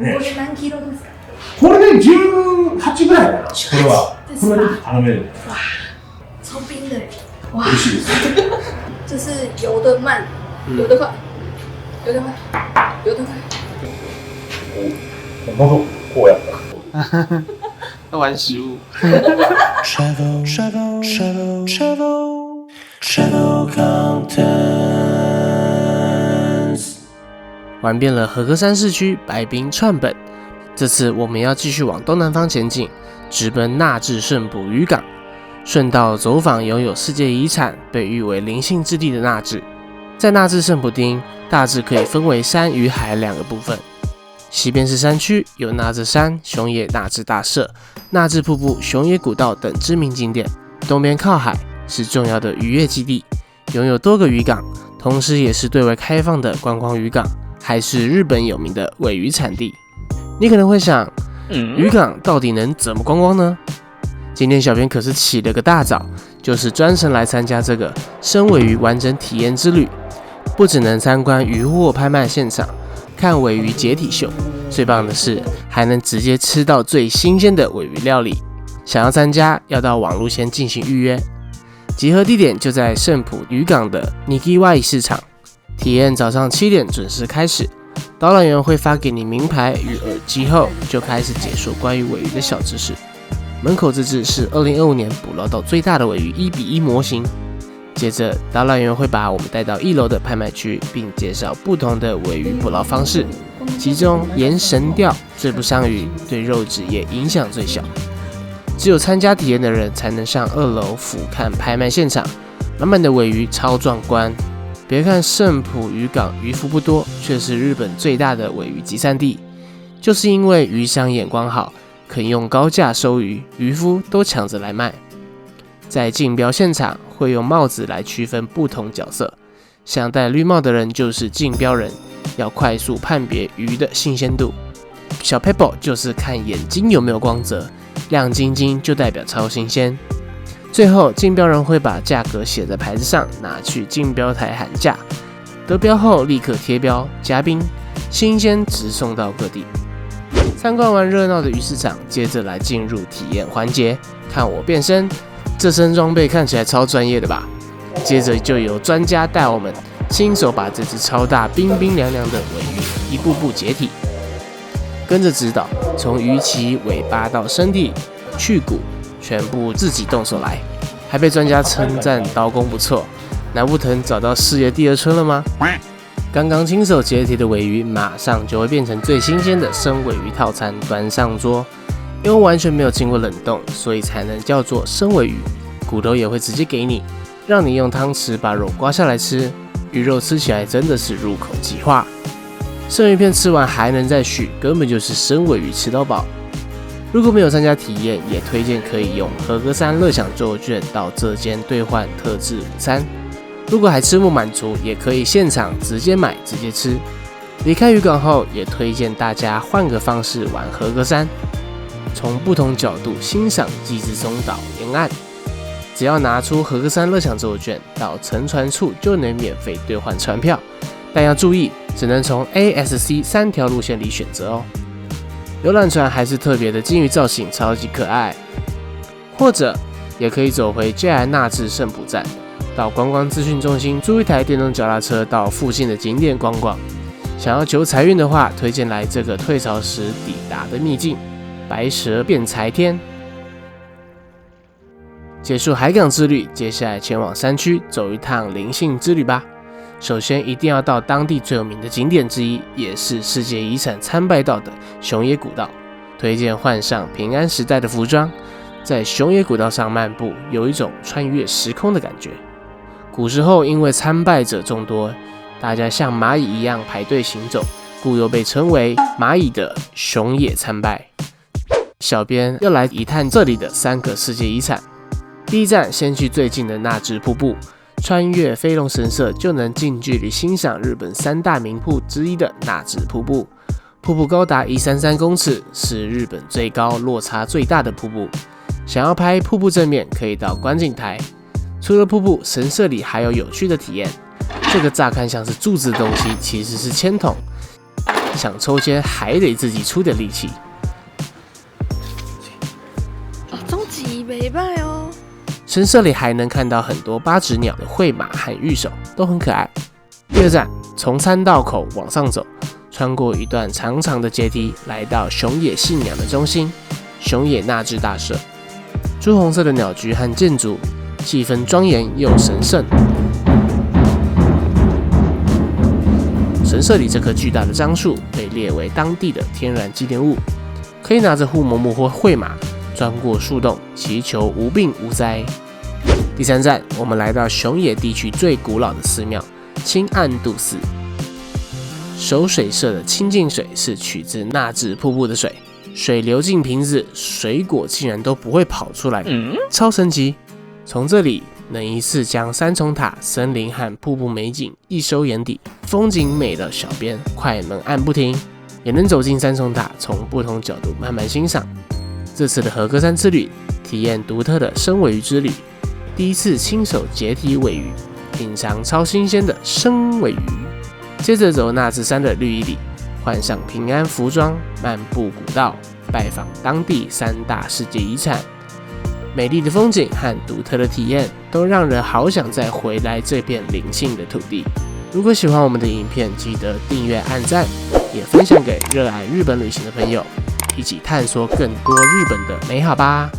これ何キロですか？これで18ぐらいかな。これはちょっと頼める。哇，超冰的耶！哇，美味しいです。就是游得慢，游得快，游得快，游得快。喉こうやった。要玩食物。Travel Contents。玩遍了和歌山市区白滨串本，这次我们要继续往东南方前进，直奔那智胜浦渔港，顺道走访拥有世界遗产、被誉为灵性之地的那智。在那智胜浦町，大致可以分为山与海两个部分。西边是山区，有那智山、熊野那智大社、那智瀑布、熊野古道等知名景点；东边靠海，是重要的渔业基地，拥有多个渔港，同时也是对外开放的观光渔港，还是日本有名的鲔鱼产地。你可能会想，渔港到底能怎么观光呢？今天小编可是起了个大早，就是专程来参加这个生鲔鱼完整体验之旅。不只能参观渔获拍卖现场，看鲔鱼解体秀，最棒的是还能直接吃到最新鲜的鲔鱼料理。想要参加，要到网路先进行预约。集合地点就在胜浦渔港的尼基瓦伊市场，体验早上7点准时开始。导览员会发给你名牌与耳机后，就开始解说关于鲔鱼的小知识。门口自制是2025年捕捞到最大的鲔鱼1:1模型。接着，导览员会把我们带到1楼的拍卖区，并介绍不同的鲔鱼捕捞方式，其中沿神钓最不伤鱼，对肉质也影响最小。只有参加体验的人才能上2楼俯瞰拍卖现场，满满的鲔鱼超壮观。别看胜浦渔港渔夫不多，却是日本最大的鲔鱼集散地，就是因为渔商眼光好，肯用高价收鱼，渔夫都抢着来卖。在竞标现场会用帽子来区分不同角色，像戴绿帽的人就是竞标人，要快速判别鱼的新鲜度。小 pebble 就是看眼睛有没有光泽，亮晶晶就代表超新鲜。最后，竞标人会把价格写在牌子上，拿去竞标台喊价，得标后立刻贴标加冰，新鲜直送到各地。参观完热闹的鱼市场，接着来进入体验环节，看我变身。这身装备看起来超专业的吧？接着就由专家带我们亲手把这只超大、冰冰凉凉的鲔鱼一步步解体，跟着指导，从鱼鳍、尾巴到身体、去骨，全部自己动手来，还被专家称赞刀工不错。难不成找到事业第2春了吗？刚刚亲手解体的鲔鱼，马上就会变成最新鲜的生鲔鱼套餐端上桌。因为完全没有经过冷冻，所以才能叫做生鲔鱼。骨头也会直接给你，让你用汤匙把肉刮下来吃。鱼肉吃起来真的是入口即化，生鱼片吃完还能再续，根本就是生鲔鱼吃到饱。如果没有参加体验，也推荐可以用和歌山乐享周游券到这间兑换特制午餐。如果还吃不满足，也可以现场直接买直接吃。离开渔港后，也推荐大家换个方式玩和歌山。从不同角度欣赏鸡之松岛沿岸，只要拿出和歌山乐享周游券，到乘船处就能免费兑换船票，但要注意，只能从 A、S、C 3条路线里选择哦。游览船还是特别的金鱼造型，超级可爱。或者也可以走回 JR 那智胜浦站，到观光资讯中心租一台电动脚踏车到附近的景点逛逛。想要求财运的话，推荐来这个退潮时抵达的秘境。白蛇变财天。结束海港之旅，接下来前往山区走一趟灵性之旅吧。首先一定要到当地最有名的景点之一，也是世界遗产参拜道的熊野古道。推荐换上平安时代的服装，在熊野古道上漫步，有一种穿越时空的感觉。古时候因为参拜者众多，大家像蚂蚁一样排队行走，故又被称为蚂蚁的熊野参拜。小编要来一探这里的3个世界遗产。第一站，先去最近的那智瀑布，穿越飞龙神社就能近距离欣赏日本3大名瀑之一的那智瀑布。瀑布高达133公尺，是日本最高、落差最大的瀑布。想要拍瀑布正面，可以到观景台。除了瀑布，神社里还有有趣的体验。这个乍看像是柱子的东西，其实是铅筒。想抽签还得自己出点力气。哦，终极没败哦。神社里还能看到很多八指鸟的绘马和玉手，都很可爱。第二站，从参道口往上走，穿过一段长长的阶梯，来到熊野信仰的中心——熊野纳智大社。朱红色的鸟居和建筑，气氛庄严又神圣。神社里这棵巨大的樟树被列为当地的天然纪念物，可以拿着护摩木或绘马钻过树洞，祈求无病无灾。第三站，我们来到熊野地区最古老的寺庙清岸渡寺。守水社的清净水是取自纳智瀑布的水，水流进瓶子，水果竟然都不会跑出来，超神奇！从这里能一次将三重塔、森林和瀑布美景一收眼底，风景美到小编快门按不停，也能走进三重塔，从不同角度慢慢欣赏。这次的和歌山之旅，体验独特的生尾鱼之旅，第一次亲手解体尾鱼，品尝超新鲜的生尾鱼。接着走纳智山的绿荫里，换上平安服装，漫步古道，拜访当地3大世界遗产。美丽的风景和独特的体验，都让人好想再回来这片灵性的土地。如果喜欢我们的影片，记得订阅、按赞，也分享给热爱日本旅行的朋友，一起探索更多日本的美好吧。